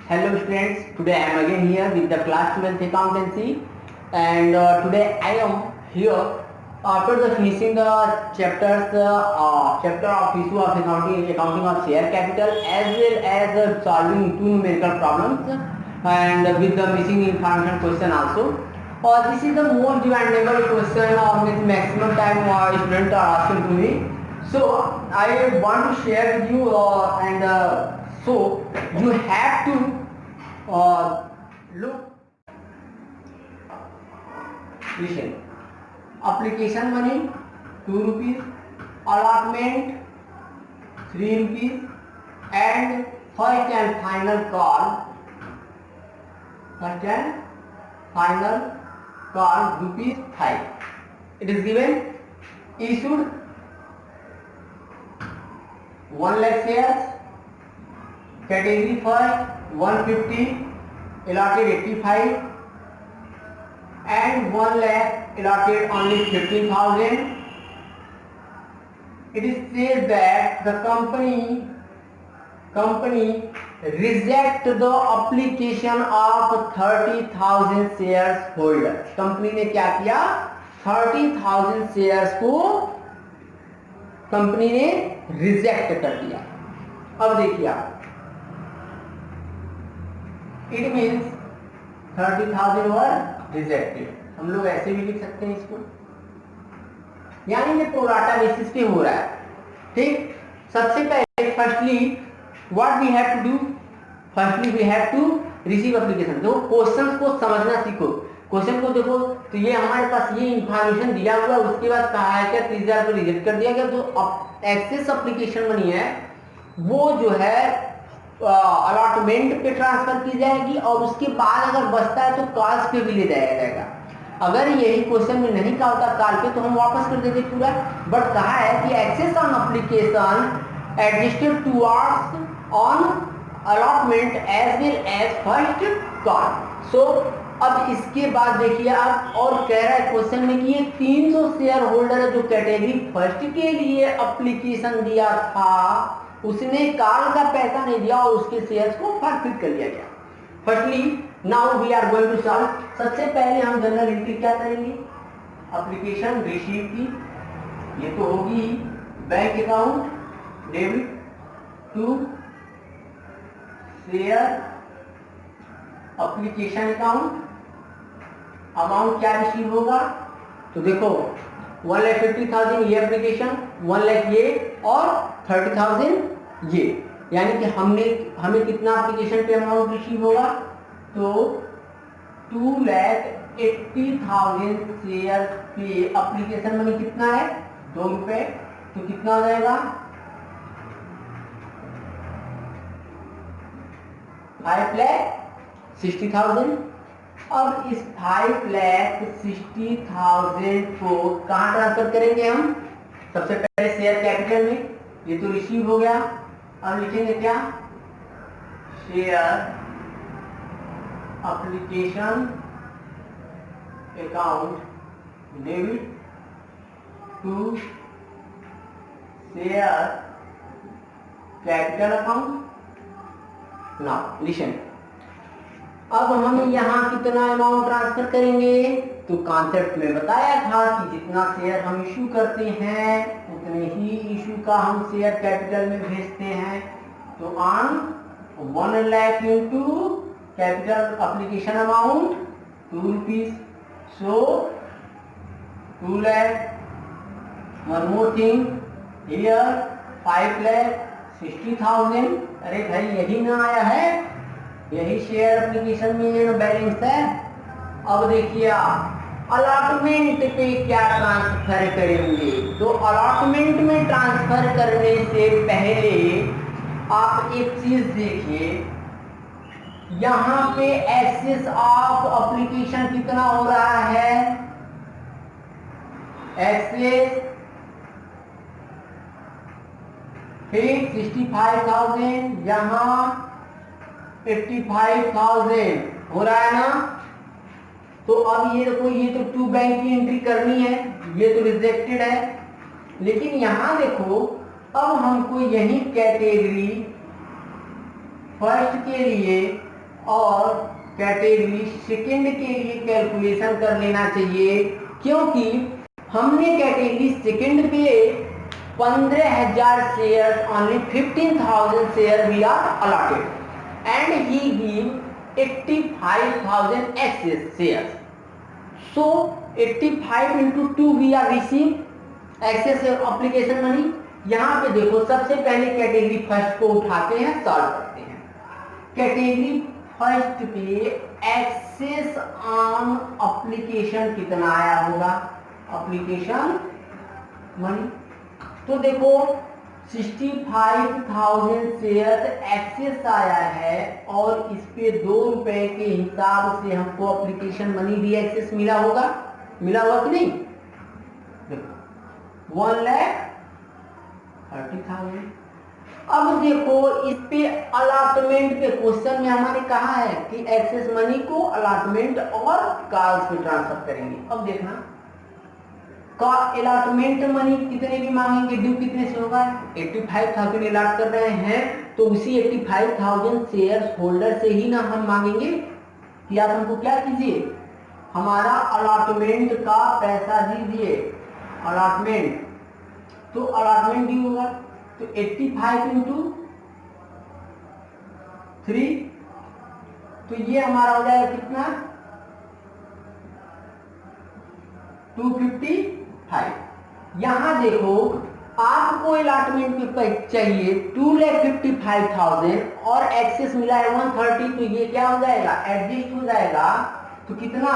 Hello students, today I am again here with the class 12th accountancy and today I am here after the finishing the chapters chapter of issue of accounting of share capital as well as solving two numerical problems and with the missing information question also. This is the most demandable question with maximum time students are asking to me. So I want to share with you so you have to look, listen. Application money 2 rupees, allotment 3 rupees, and first and final call. First and final call rupees 5. It is given issued 1 lakh shares. Category first 150, allotted 85, and 1 lakh allotted only 15,000. It is said that the company reject the application of 30,000 shares holder. Company ने क्या किया? 30,000 shares को company ने reject कर दिया. अब देखिए आप, इट मीन्स 30,000 वर रिजेक्टेड. हम लोग ऐसे भी लिख सकते हैं इसको, यानी ये प्रोराटा बेसिस पे हो रहा है. ठीक, सबसे पहले firstly what we have to do, firstly we have to receive application. तो क्वेश्चंस को समझना सीखो. क्वेश्चन को देखो तो ये हमारे पास ये इंफॉर्मेशन दिया हुआ है, उसके बाद कहा है कि 30,000 को रिजेक्ट कर दिया गया. जो एक्सेस एप्लीकेशन मनी है वो जो है अलॉटमेंट पे ट्रांसफर की जाएगी और उसके बाद अगर बचता है तो कॉल्स पे भी ले जाया जाएगा. अगर यही क्वेश्चन में नहीं कहा होता कॉल पे तो हम वापस कर देते पूरा. बट कहा है कि excess on application adjusted towards on allotment as well as first call. So अब इसके बाद देखिए आप, और कह रहा है क्वेश्चन में कि ये 300 शेयर होल्डर है जो कैटेगरी फर्स्ट के लिए एप्लीकेशन दिया था, उसने कॉल का पैसा नहीं दिया और उसके शेयर्स को फॉरफिट कर लिया गया. Firstly now we are going to solve. सबसे पहले हम जनरल एंट्री क्या करेंगे? एप्लीकेशन रिसीव की, ये तो होगी bank account debit to share application account. Amount क्या रिसीव होगा? तो देखो 1,50,000 ये एप्लीकेशन, 1 लाख ये और 30,000 ये, यानी कि हमें कितना एप्लीकेशन पे अमाउंट रिसीव होगा? तो 2,80,000 शेयर पे एप्लीकेशन मनी कितना है? 2 रुपए. तो कितना हो जाएगा? 5,60,000. अब इस 5,60,000 को कहाँ ट्रांसफर करेंगे हम? सबसे पहले शेयर कैपिटल में. ये तो रिसीव हो गया. अब लिखेंगे क्या? Share application account debit to share capital account. Now listen, अब हम यहाँ कितना अमाउंट ट्रांसफर करेंगे? तो कॉन्सेप्ट में बताया था कि जितना शेयर हम इशू करते हैं उतने ही इशू का हम शेयर कैपिटल में भेजते हैं. तो on 1 lakh into capital application amount 2 rupees, so 2 lakh. One more thing here 5,60,000. अरे भाई यही ना आया है, यही शेयर एप्लीकेशन में बैलेंस है. अब देखिए अलॉटमेंट पे क्या ट्रांसफर करेंगे? तो अलॉटमेंट में ट्रांसफर करने से पहले आप एक चीज देखिए, यहाँ पे एक्सेस ऑफ एप्लीकेशन कितना हो रहा है? एक्सेस 65,000, यहाँ 85,000 हो रहा है ना. तो अब ये देखो, ये तो 2 बैंक की एंट्री करनी है, ये तो रिजेक्टेड है. लेकिन यहां देखो अब हमको यही कैटेगरी फर्स्ट के लिए और कैटेगरी सेकंड के लिए कैलकुलेशन कर लेना चाहिए, क्योंकि हमने कैटेगरी सेकंड पे 15,000 share, only 15,000 share we are allotted and he give 85,000 excess share. So 85 into 2 we are receive excess application money। यहाँ पे देखो सबसे पहले कैटेगरी फर्स्ट को उठाते हैं, सॉल्व करते हैं। कैटेगरी फर्स्ट पे एक्सेस ऑन एप्लीकेशन कितना आया होगा, एप्लीकेशन मनी। तो देखो 65,000 शेयर एक्सेस आया है और इस पे 2 रुपए के हिसाब से हमको एप्लीकेशन मनी भी एक्सेस मिला होगा कि नहीं। देखो 1,30,000। अब देखो इस पे अलॉटमेंट पे क्वेश्चन में हमारे कहा है कि एक्सेस मनी को अलॉटमेंट और कॉल्स पे ट्रांसफर करेंगे। अब देखना का अलॉटमेंट मनी कितने की मांगेंगे, ड्यू कितने से होगा, 85,000 अलॉट कर रहे हैं तो उसी 85,000 शेयर होल्डर से ही ना हम मांगेंगे कि आप हमको क्या कीजिए, हमारा अलॉटमेंट का पैसा दीजिए, अलॉटमेंट। तो अलॉटमेंट ड्यू होगा तो 85 into 3, तो ये हमारा हो जाएगा कितना, 255। यहां देखो आपको अलॉटमेंट पे चाहिए 2,55,000 और एक्सेस मिला है 130, तो ये क्या हो जाएगा, एडजस्ट हो जाएगा। तो कितना,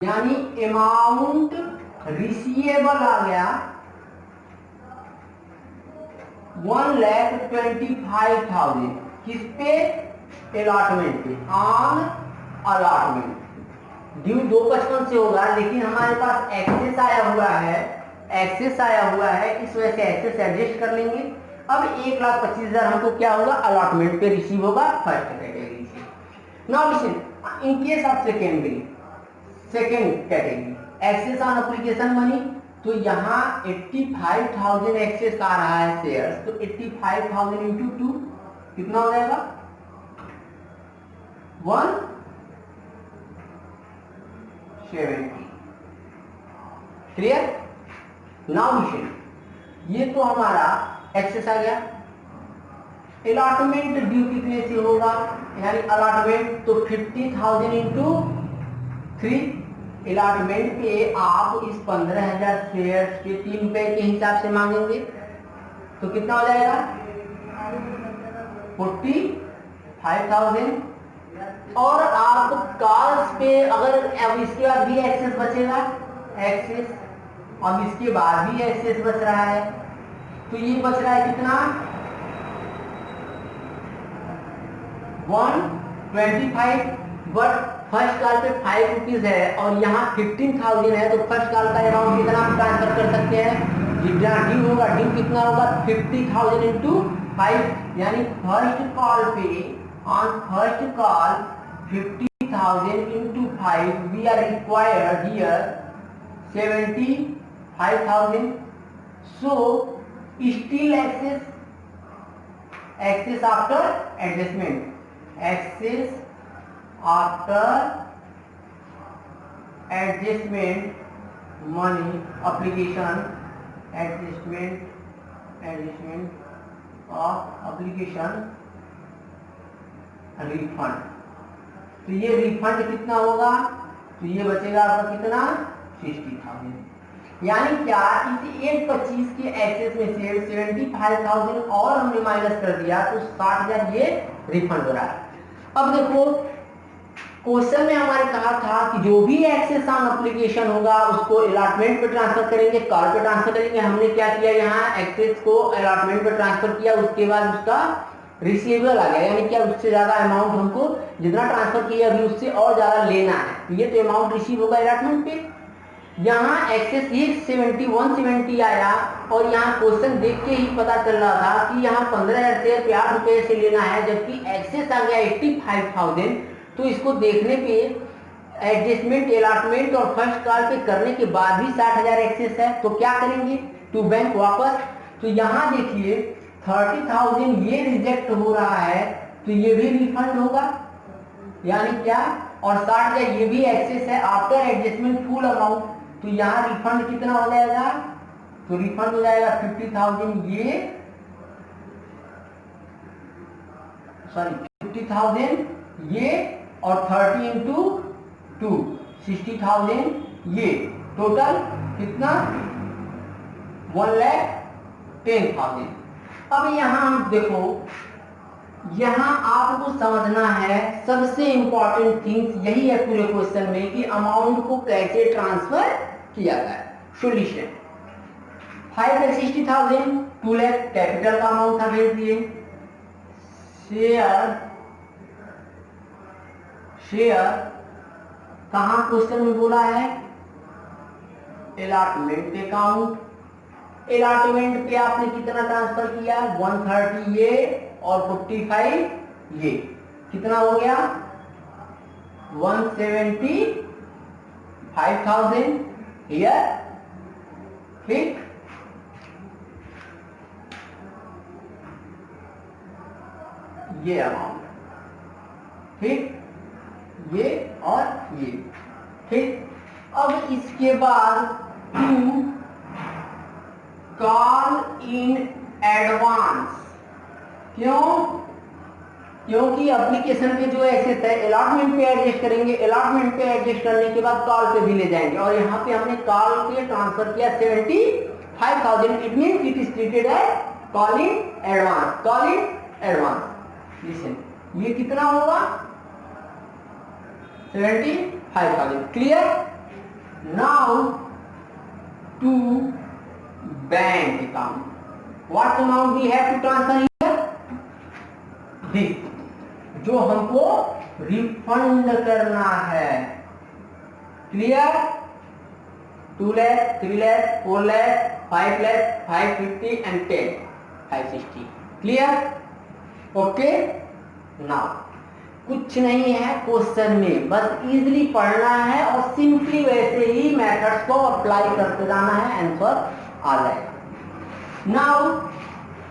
यानी अमाउंट रिसीवेबल आ गया 1,25,000 किस पे, अलॉटमेंट पे, ऑन अलॉटमेंट। ड्यू 255 से होगा लेकिन हमारे पास एक्सेस आया हुआ है, इस वजह से एक्सेस एडजस्ट कर लेंगे। अब 1,25,000 हमको क्या होगा, अलॉटमेंट पे रिसीव होगा फर्स्ट कैटेगरी से। Now listen, in case of second category excess on application money, तो यहाँ 85,000 एक्सेस आ रहा है शेयर्स, तो 85,000 इंटू 2 कितना हो जाएगा, 170। क्लियर। नाउ लिसन, ये तो हमारा एक्सेस आ गया। अलॉटमेंट ड्यू कितने से होगा, यानी अलॉटमेंट तो 50,000 इंटू 3। अलॉटमेंट पे आप इस 15,000 शेयर के 3 रुपए के हिसाब से मांगेंगे तो कितना हो जाएगा, 45,000। और आप कॉल्स पे अगर अब इसके बाद भी एक्सेस बचेगा, एक्सेस अब इसके बाद भी एक्सेस बच रहा है, तो ये बच रहा है कितना, 125। बट फर्स्ट कॉल पे 5 रुपीज है और यहाँ 15,000 है, तो फर्स्ट कॉल का अमाउंट कितना हम ट्रांसफर कर सकते हैं, जितना ड्यू होगा, ड्यू कितना होगा, 50,000 इंटू 5, यानी फर्स्ट कॉल पे on first call 50,000 into 5, we are required here 75,000. So still access after adjustment, access after adjustment money application, adjustment of application refund. तो ये रिफंड कितना होगा, तो ये बचेगा आपका कितना, 60,000। यानी क्या, इस 125 के एक्सेस में से 75,000 और हमने माइनस कर दिया तो 60,000 ये रिफंड हो रहा है। अब देखो क्वेश्चन में हमारे कहा था कि जो भी एक्सेस ऑन एप्लीकेशन होगा उसको अलॉटमेंट पे ट्रांसफर करेंगे, कॉल पे ट्रांसफर करेंगे। हमने क्या किया, यहाँ एक्सेस को अलॉटमेंट पे ट्रांसफर किया, उसके बाद उसका रिसीवेबल आ गया, यानी क्या उससे ज्यादा अमाउंट हमको जितना ट्रांसफर किया अभी उससे और ज्यादा लेना है, तो ये तो अमाउंट रिसीव होगा अलॉटमेंट पे। यहाँ एक्सेस ये 170 आया और यहाँ क्वेश्चन देख के ही पता चल रहा था कि यहाँ 15,000 शेयर पे 8 रुपए से लेना है, जबकि एक्सेस आ गया 85,000। तो इसको देखने पे एडजस्टमेंट, अलॉटमेंट और फर्स्ट कॉल पे करने के बाद भी 60,000 एक्सेस है, तो क्या करेंगे, टू बैंक वापस। तो यहाँ देखिए 30,000 ये रिजेक्ट हो रहा है, तो ये भी रिफंड होगा, यानी क्या, और 60 का ये भी एक्सेस है आफ्टर एडजस्टमेंट फुल अमाउंट, तो यहाँ रिफंड कितना हो जाएगा, तो रिफंड हो जाएगा 50,000 ये, सॉरी 50,000 ये, और 30 इंटू 2 60,000 ये, टोटल कितना 1,10,000। अब यहाँ देखो, यहाँ आपको समझना है सबसे इंपॉर्टेंट थिंग्स यही है पूरे क्वेश्चन में कि अमाउंट को कैसे ट्रांसफर किया जाए। सॉल्यूशन 5,60,000 2 लाख कैपिटल का अमाउंट था, भेज दिए। शेयर कहाँ क्वेश्चन में बोला है, अलॉटमेंट अकाउंट, अलॉटमेंट पे आपने कितना ट्रांसफर किया, 130 ये और 55 ये, कितना हो गया 175,000 हियर, ठीक। ये अमाउंट, ठीक, ये और ये, ठीक। अब इसके बाद टू कॉल इन एडवांस, क्यों, क्योंकि एप्लीकेशन पे जो एसेट है अलॉटमेंट पे एडजस्ट करेंगे, अलॉटमेंट पे एडजस्ट करने के बाद कॉल पे भी ले जाएंगे, और यहाँ पे हमने कॉल पे ट्रांसफर किया 75,000, it mean it is treated as call in advance, call in advance. Listen, ये कितना होगा 75,000, clear. Now to bank account, what amount we have to transfer here, this, जो हमको रिफंड करना है, clear. 2 lakh 3 lakh 4 lakh 5 lakh 550 and 10 560, clear, okay. Now कुछ नहीं है क्वेश्चन में, बस इजीली पढ़ना है और सिंपली वैसे ही मेथड्स को अप्लाई करते जाना है, आंसर आ जाएगा। Now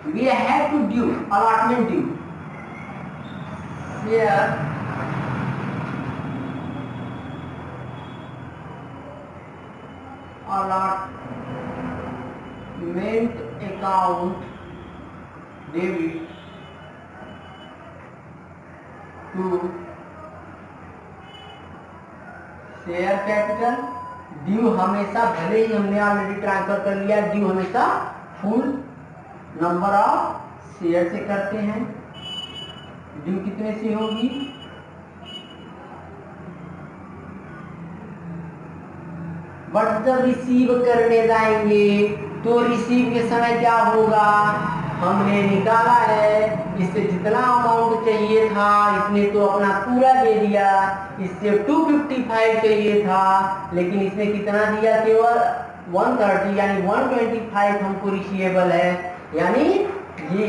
we have to due allotment due, here allotment account debit to share capital, due हमेशा, भले ही हमने ऑलरेडी ट्रांसफर कर लिया, ड्यू हमेशा फुल नंबर ऑफ शेयर से करते हैं। ड्यू कितने से होगी, बट जब रिसीव करने जाएंगे तो रिसीव के समय क्या होगा, हमने निकाला है, इससे जितना अमाउंट चाहिए था इसने तो अपना पूरा दे दिया, इससे 255 चाहिए था लेकिन इसने कितना दिया, केवल 130, यानी 125 हमको रिसीवेबल है, यानी ये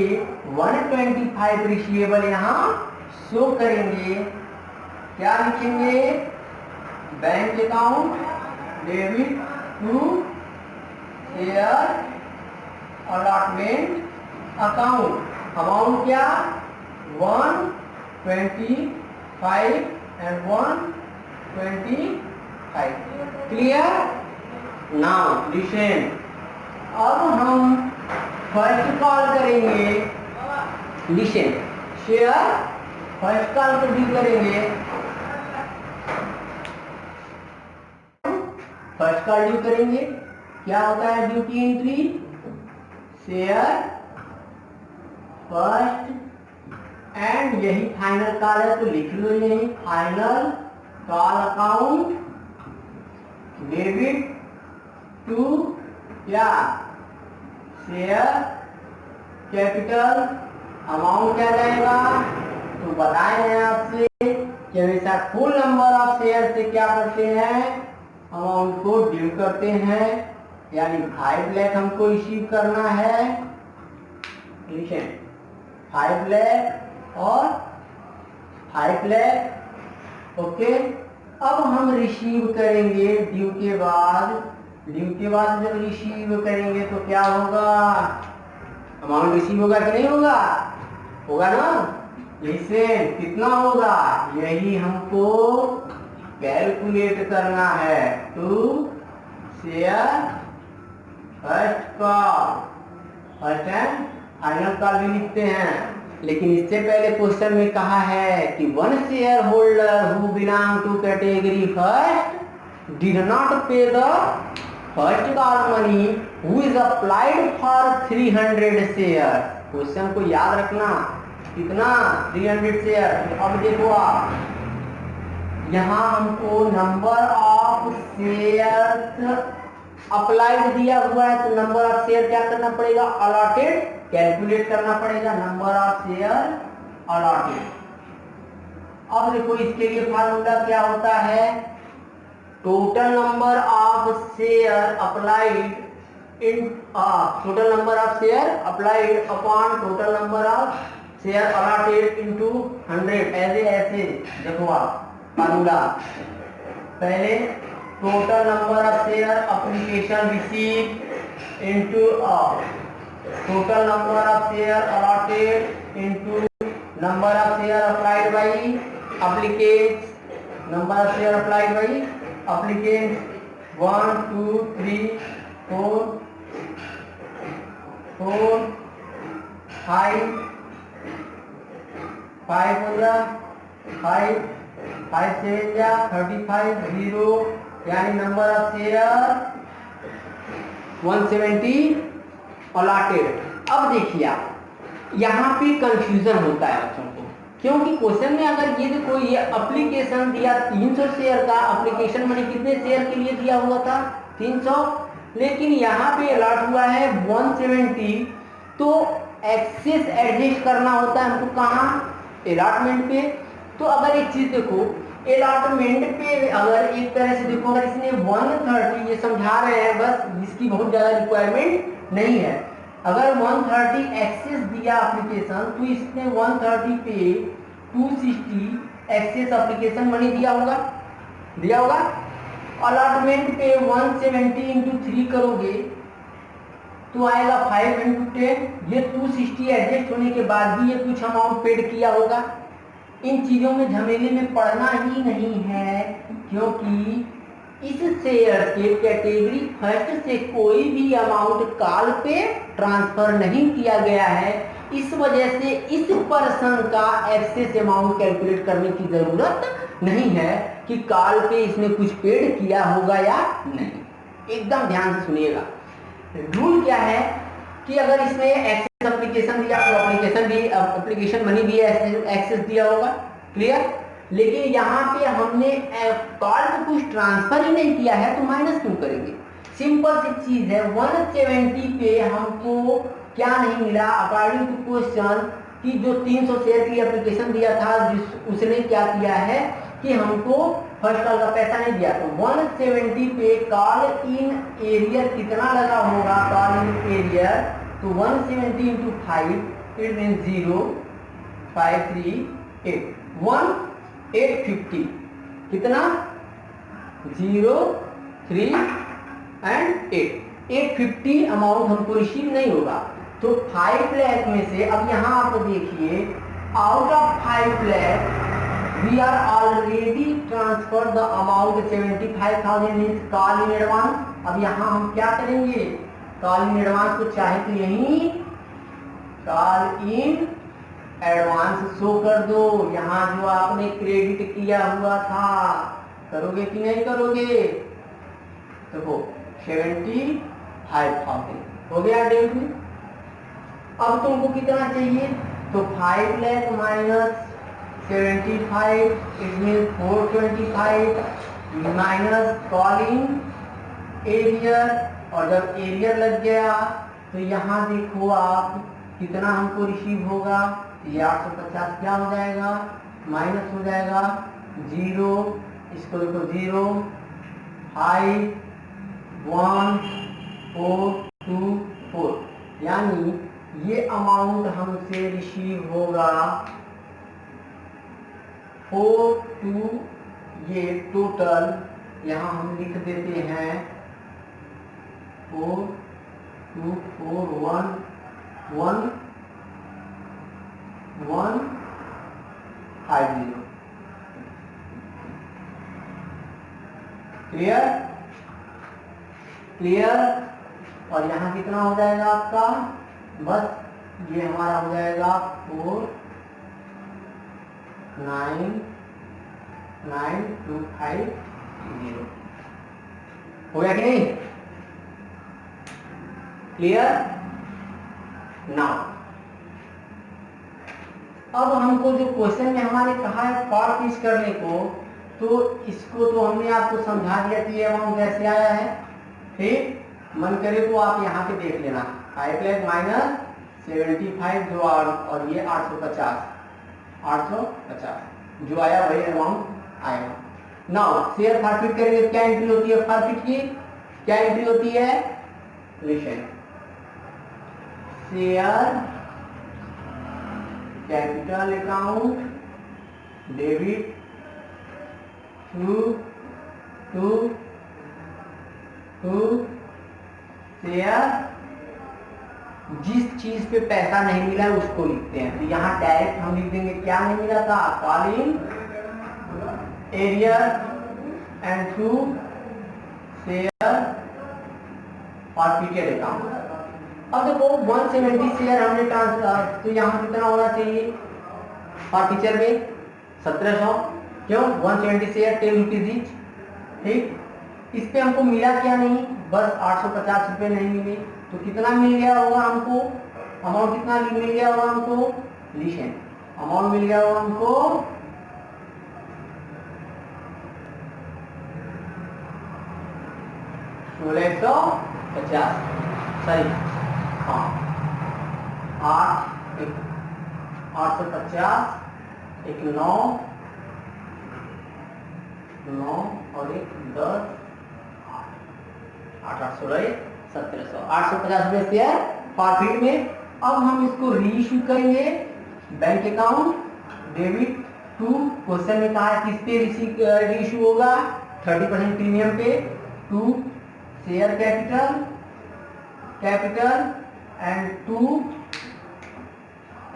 125 रिसीवेबल यहाँ शो करेंगे। क्या लिखेंगे, bank account debit to share allotment account, amount क्या 125 एंड 125, क्लियर। नाउ लिसन, अब हम फर्स्ट कॉल करेंगे, लिसन, शेयर फर्स्ट कॉल को ड्यू करेंगे, फर्स्ट कॉल ड्यू करेंगे, क्या होता है ड्यू की एंट्री, शेयर फर्स्ट, एंड यही फाइनल कॉल है तो लिख लो, यही final call account debit to क्या, शेयर कैपिटल, अमाउंट क्या जाएगा, तो बताए हैं आपसे कि हमेशा फुल नंबर ऑफ शेयर से क्या करते हैं, अमाउंट को ड्यू करते हैं, यानी 5 लाख हमको रिसीव करना है, लिखें 5 लाख और 5 लाख, ओके। अब हम रिसीव करेंगे ड्यू के बाद, ड्यू के बाद जब रिसीव करेंगे तो क्या होगा, अमाउंट रिसीव होगा कि नहीं होगा, होगा ना, लिसन कितना होगा, यही हमको कैलकुलेट करना है। To share first call, first and final call भी लिखते हैं। लेकिन इससे पहले क्वेश्चन में कहा है कि one shareholder who belong to category first did not pay the first call money who is applied for 300 share. Question को याद रखना, कितना 300 शेयर। अब देखो आप, यहाँ हमको नंबर ऑफ शेयर अप्लाइड दिया हुआ है, तो नंबर ऑफ शेयर क्या करना पड़ेगा, अलॉटेड कैलकुलेट करना पड़ेगा, नंबर ऑफ शेयर अलॉटेड। अब देखो इसके लिए फार्मूला क्या होता है, total number of share applied in total number of share applied upon total number of share allotted into 100। ऐसे देखो आप फार्मूला, पहले total number of share application receive into total number of share allotted into number of share applied by applicants, number of share applied by applicants 1 2 3 4 4 5 5 हो गया, 5 5 7 या 35 0, यानी number of share 170 allotted. अब देखिए आप, यहाँ पे कंफ्यूजन होता है बच्चों को, क्योंकि क्वेश्चन में अगर ये देखो ये एप्लीकेशन दिया 300 शेयर का, एप्लीकेशन मनी कितने शेयर के लिए दिया हुआ था 300, लेकिन यहाँ पे अलॉट हुआ है 170। तो एक्सेस एडजस्ट करना होता है हमको कहाँ, अलॉटमेंट पे। तो अगर एक चीज देखो, अलॉटमेंट पे अगर एक तरह से देखो, अगर इसने 130, ये समझा रहे हैं बस, जिसकी बहुत ज्यादा रिक्वायरमेंट नहीं है, अगर 130 एक्सेस दिया एप्लीकेशन, तो इसने 130 पे 260 एक्सेस एप्लीकेशन मनी दिया होगा। अलॉटमेंट पे 170 इंटू 3 करोगे तो आएगा 5 इंटू 10। ये 260 एडजस्ट होने के बाद भी ये कुछ अमाउंट पेड किया होगा। इन चीजों में झमेले में पड़ना ही नहीं है, क्योंकि इस शेयर के कैटेगरी फर्स्ट से कोई भी अमाउंट कॉल पे ट्रांसफर नहीं किया गया है। इस वजह से इस पर्सन का एक्सेस अमाउंट कैलकुलेट करने की जरूरत नहीं है कि कॉल पे इसने कुछ पेड किया होगा या नहीं। एकदम ध्यान से सुनिएगा, रूल क्या है कि अगर इसमें एक्सेस एप्लीकेशन दिया तो एप्लीकेशन मनी भी एक्सेस दिया होगा, क्लियर। लेकिन यहाँ पे हमने कॉल पे कुछ ट्रांसफर ही नहीं किया है, तो माइनस क्यों करेंगे। सिंपल सी चीज है, 170 पे हमको क्या नहीं मिला अकॉर्डिंग टू क्वेश्चन, कि जो 300 शेयर की एप्लीकेशन दिया था उसने क्या किया है कि हमको फर्स्ट कॉल का पैसा नहीं दिया। तो 170 पे कॉल इन एरियर कितना लगा होगा, कॉल इन एरियर, तो 170 इंटू 5 इट मीन 0 5 3 8 1850, कितना 0 3 एंड 850 अमाउंट हमको रिसीव नहीं होगा। तो 5 लाख में से, अब यहाँ आप देखिए, out of 5 lakh we are already transferred the amount 75,000 means call in advance। अब यहाँ हम क्या करेंगे, कॉल इन एडवांस को चाहे तो यहीं कॉल इन एडवांस शो कर दो। यहाँ जो आपने क्रेडिट किया हुआ था, करोगे कि नहीं करोगे, देखो 75,000 हो गया डेबिट में। अब तुमको कितना चाहिए, तो 5 lakh minus 75 it mean 425 minus calling arrear, और जब एरियर लग गया तो यहाँ देखो आप कितना हमको रिसीव होगा, ये 850 क्या हो जाएगा, माइनस हो जाएगा 0, इसको देखो 0 5 1 4 2 4, यानी ये अमाउंट हमसे रिसीव होगा 42। ये टोटल यहाँ हम लिख देते हैं 4 2 4 1 1 1 50। Clear clear. और यहाँ कितना हो जाएगा आपका, बस ये हमारा हो जाएगा 499,250। हो गया कि नहीं? क्लियर। नाउ अब हमको जो क्वेश्चन में हमारे कहा है फॉर फिश करने को, तो इसको तो हमने आपको समझा दिया कि ये अमाउंट कैसे आया है। ठीक, मन करे तो आप यहाँ पे देख लेना, 5 लाख माइनस 75 जो और ये 850 जो आया वही अमाउंट आएगा। नाउ शेयर फॉरफिट करेंगे, क्या एंट्री होती है फॉरफिट की, क्या एंट्री होती है? Listen, share capital account debit to share, जिस चीज पे पैसा नहीं मिला है उसको लिखते हैं। तो यहाँ डायरेक्ट हम लिख देंगे क्या नहीं मिला था, calling arrear and to share forfeited account. अब देखो 170 शेयर हमने ट्रांसफर, तो यहाँ कितना होना चाहिए फॉरफिचर में 1700, क्यों 170 शेयर 10 रुपीज ईच। ठीक, इस पे हमको मिला क्या नहीं, बस 850 रुपये नहीं मिले, तो कितना मिल गया होगा हमको, अमाउंट कितना मिल गया होगा हमको, लिसन अमाउंट मिल गया होगा हमको 1650, सॉरी हाँ 850, एक 9 और एक 10, 8 8 16 1700, 850 रुपये शेयर प्रॉफिट में। अब हम इसको रीइश्यू करेंगे bank account debit to, question में कहा है किस पे रीइश्यू होगा, 30% प्रीमियम पे, to share capital and to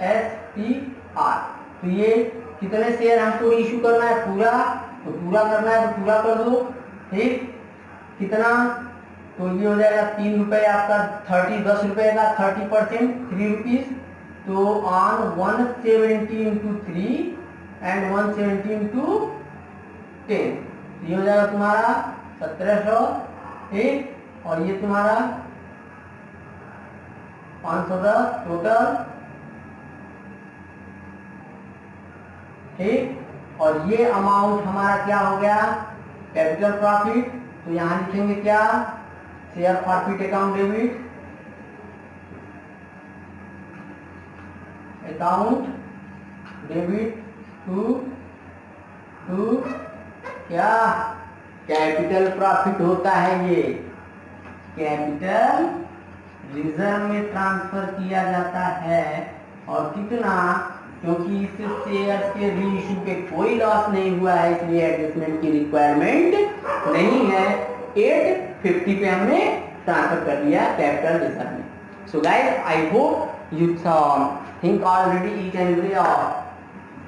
SPR। तो ये कितने शेयर हमको रीइश्यू करना है, पूरा, तो पूरा करना है तो पूरा कर दो। ठीक, कितना, तो ये हो जाएगा 3 रुपए आपका, 10 रुपए का 30% 3 रुपीज, तो ऑन 170 इंटू 3 एंड 170 इंटू 10, ये हो जाएगा तुम्हारा 1700। ठीक, और ये तुम्हारा 510 टोटल। ठीक, और ये अमाउंट हमारा क्या हो गया, कैपिटल प्रॉफिट। तो यहां लिखेंगे क्या, share profit account debit to क्या, कैपिटल प्रॉफिट होता है, ये कैपिटल रिजर्व में ट्रांसफर किया जाता है। और कितना, क्योंकि इस शेयर के रीइश्यू पे कोई लॉस नहीं हुआ है, इसलिए एडजस्टमेंट की रिक्वायरमेंट नहीं है। 850 पे हमने ट्रांसफर कर दिया कैपिटल रिजर्व में। So guys, I hope you think already each and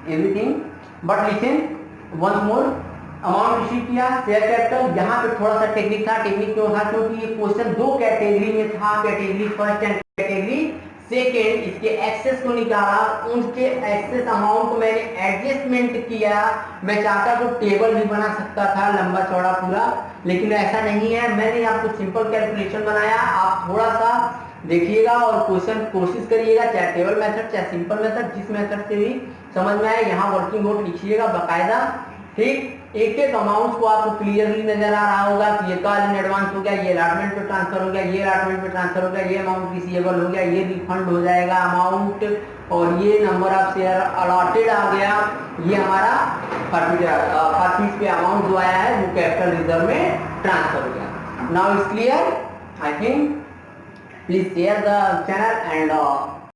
everything, but listen once more. Amount receive किया, शेयर कैपिटल, यहाँ पे थोड़ा सा टेक्निक था। टेक्निक क्यों था, क्योंकि ये क्वेश्चन 2 कैटेगरी में था, category first and category second. इसके एक्सेस को निकाला, उनके एक्सेस अमाउंट को मैंने एडजस्टमेंट किया। मैं चाहता तो टेबल भी बना सकता था लंबा चौड़ा पूरा, लेकिन ऐसा नहीं है। मैंने आपको सिंपल कैलकुलेशन बनाया, आप थोड़ा सा देखिएगा और क्वेश्चन कोशिश करिएगा, चाहे टेबल मेथड चाहे सिंपल मेथड, जिस मेथड से भी समझ में आए। यहाँ वर्किंग नोट लिखिएगा बाकायदा। ठीक, एक एक अमाउंट को आपको क्लियरली नजर आ रहा होगा कि ये कॉल इन एडवांस हो गया, ये अलॉटमेंट पे ट्रांसफर हो गया, ये अलॉटमेंट पे ट्रांसफर हो गया, ये अमाउंट रिसीवेबल हो गया, ये रिफंड हो जाएगा अमाउंट, और ये नंबर ऑफ शेयर अलॉटेड आ गया। ये हमारा फॉरफिट पे अमाउंट जो आया है वो कैपिटल रिजर्व में ट्रांसफर हो गया। Now it's clear, I think. Please share the channel and